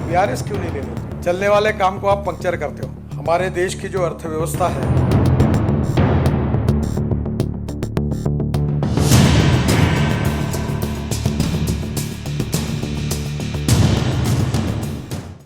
VRS क्यों नहीं लेते? चलने वाले काम को आप पंक्चर करते हो। हमारे देश की जो अर्थव्यवस्था है,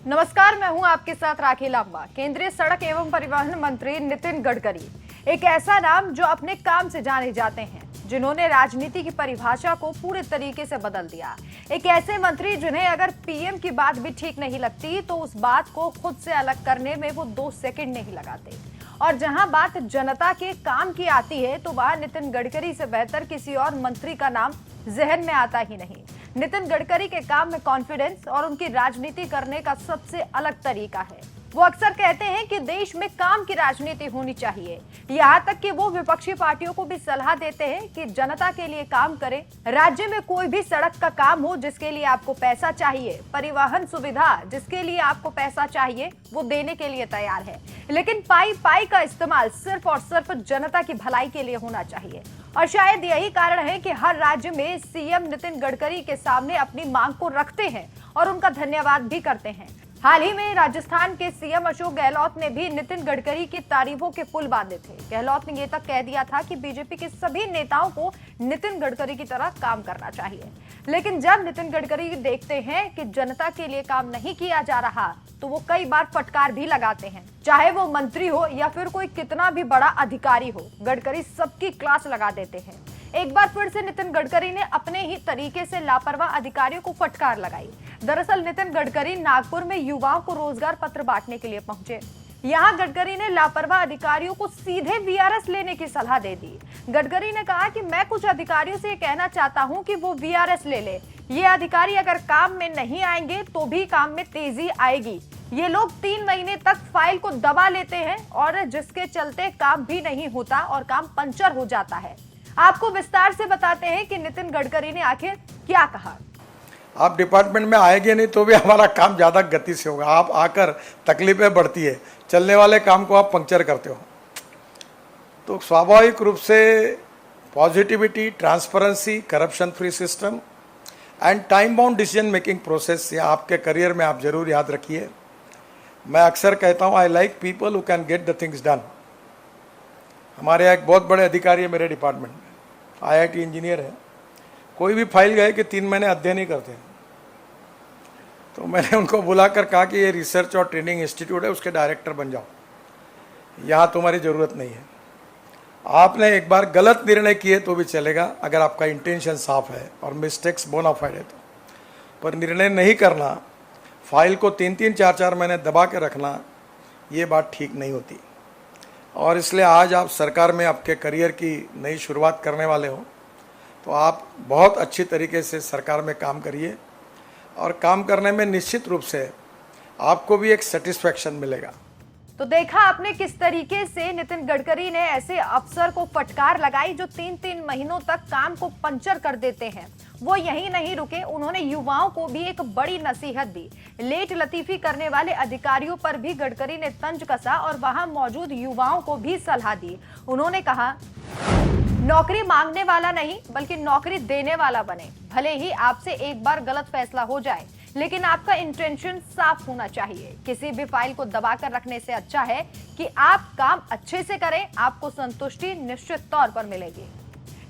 नमस्कार, मैं हूं आपके साथ राखी लांबा। केंद्रीय सड़क एवं परिवहन मंत्री नितिन गडकरी एक ऐसा नाम जो अपने काम से जाने जाते हैं, जिन्होंने राजनीति की परिभाषा को पूरे तरीके से बदल दिया। एक ऐसे मंत्री जिन्हें अगर पीएम की बात भी ठीक नहीं लगती तो उस बात को खुद से अलग करने में वो 2 सेकंड नहीं लगाते। और जहां बात जनता के काम की आती है तो वहां नितिन गडकरी से बेहतर किसी और मंत्री का नाम जहन में आता ही नहीं। नितिन गडकरी के काम में कॉन्फिडेंस और उनकी राजनीति करने का सबसे अलग तरीका है। वो अक्सर कहते हैं कि देश में काम की राजनीति होनी चाहिए। यहाँ तक कि वो विपक्षी पार्टियों को भी सलाह देते हैं कि जनता के लिए काम करें। राज्य में कोई भी सड़क का काम हो जिसके लिए आपको पैसा चाहिए, परिवहन सुविधा जिसके लिए आपको पैसा चाहिए, वो देने के लिए तैयार है। लेकिन पाई पाई का इस्तेमाल सिर्फ और सिर्फ जनता की भलाई के लिए होना चाहिए। और शायद यही कारण है कि हर राज्य में सीएम नितिन गडकरी के सामने अपनी मांग को रखते हैं और उनका धन्यवाद भी करते हैं। हाल ही में राजस्थान के सीएम अशोक गहलोत ने भी नितिन गडकरी की तारीफों के पुल बांधे थे। गहलोत ने ये तक कह दिया था कि बीजेपी के सभी नेताओं को नितिन गडकरी की तरह काम करना चाहिए। लेकिन जब नितिन गडकरी देखते हैं कि जनता के लिए काम नहीं किया जा रहा तो वो कई बार फटकार भी लगाते हैं। चाहे वो मंत्री हो या फिर कोई कितना भी बड़ा अधिकारी हो, गडकरी सबकी क्लास लगा देते हैं। एक बार फिर से नितिन गडकरी ने अपने ही तरीके से लापरवाह अधिकारियों को फटकार लगाई। दरअसल नितिन गडकरी नागपुर में युवाओं को रोजगार पत्र बांटने के लिए पहुंचे। यहां गडकरी ने लापरवाह अधिकारियों को सीधे वीआरएस लेने की सलाह दे दी। गडकरी ने कहा कि मैं कुछ अधिकारियों से कहना चाहता हूं कि वो वीआरएस ले। ये अधिकारी अगर काम में नहीं आएंगे तो भी काम में तेजी आएगी। ये लोग 3 महीने तक फाइल को दबा लेते हैं और जिसके चलते काम भी नहीं होता और काम पंचर हो जाता है। आपको विस्तार से बताते हैं कि नितिन गडकरी ने आखिर क्या कहा। आप डिपार्टमेंट में आएंगे नहीं तो भी हमारा काम ज़्यादा गति से होगा। आप आकर तकलीफें बढ़ती है, चलने वाले काम को आप पंक्चर करते हो। तो स्वाभाविक रूप से positivity, transparency, corruption free system and time bound decision making process, ये आपके करियर में आप जरूर याद रखिए। मैं अक्सर कहता हूँ, I like people who can get the things done. हमारे यहाँ एक बहुत बड़े अधिकारी है मेरे डिपार्टमेंट में, आईआईटी इंजीनियर है। कोई भी फाइल गए कि 3 महीने अध्ययन नहीं करते। तो मैंने उनको बुलाकर कहा कि ये रिसर्च और ट्रेनिंग इंस्टीट्यूट है, उसके डायरेक्टर बन जाओ, यहाँ तुम्हारी ज़रूरत नहीं है। आपने एक बार गलत निर्णय किए तो भी चलेगा अगर आपका इंटेंशन साफ है और मिस्टेक्स बोनाफाइड है तो, पर निर्णय नहीं करना, फाइल को 3-3, 4-4 महीने दबा के रखना, ये बात ठीक नहीं होती। और इसलिए आज आप सरकार में आपके करियर की नई शुरुआत करने वाले हो तो आप बहुत अच्छी तरीके से सरकार में काम करिए और काम करने में निश्चित रूप से आपको भी एक सेटिस्फैक्शन मिलेगा। तो देखा आपने किस तरीके से नितिन गडकरी ने ऐसे अफसर को फटकार लगाई जो 3-3 महीनों तक काम को पंचर कर देते हैं। वो यहीं नहीं रुके, उन्होंने युवाओं को भी एक बड़ी नसीहत दी। लेट लतीफी करने वाले अधिकारियों पर भी गडकरी ने तंज कसा और वहां मौजूद युवाओं को भी सलाह दी। उन्होंने कहा, नौकरी मांगने वाला नहीं बल्कि नौकरी देने वाला बने। भले ही आपसे एक बार गलत फैसला हो जाए, लेकिन आपका इंटेंशन साफ होना चाहिए। किसी भी फाइल को दबाकर रखने से अच्छा है कि आप काम अच्छे से करें, आपको संतुष्टि निश्चित तौर पर मिलेगी।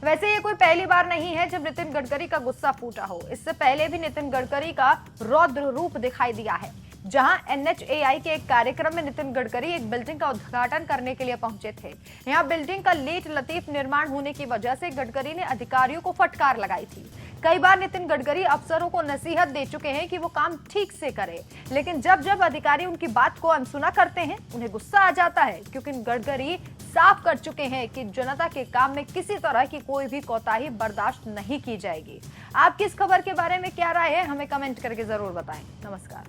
वैसे ये कोई पहली बार नहीं है जब नितिन गडकरी का गुस्सा फूटा हो। इससे पहले भी नितिन गडकरी का रौद्र रूप दिखाई दिया है। जहां एनएचएआई के एक कार्यक्रम में नितिन गडकरी एक बिल्डिंग का उद्घाटन करने के लिए पहुंचे थे। यहां बिल्डिंग का लेट लतीफ निर्माण होने की वजह से गडकरी ने अधिकारियों को फटकार लगाई थी। कई बार नितिन गडकरी अफसरों को नसीहत दे चुके हैं कि वो काम ठीक से करें, लेकिन जब जब अधिकारी उनकी बात को अनसुना करते हैं उन्हें गुस्सा आ जाता है, क्योंकि गडकरी साफ कर चुके हैं कि जनता के काम में किसी तरह की कोई भी कोताही बर्दाश्त नहीं की जाएगी। आपकी इस खबर के बारे में क्या राय है, हमें कमेंट करके जरूर बताएं। नमस्कार।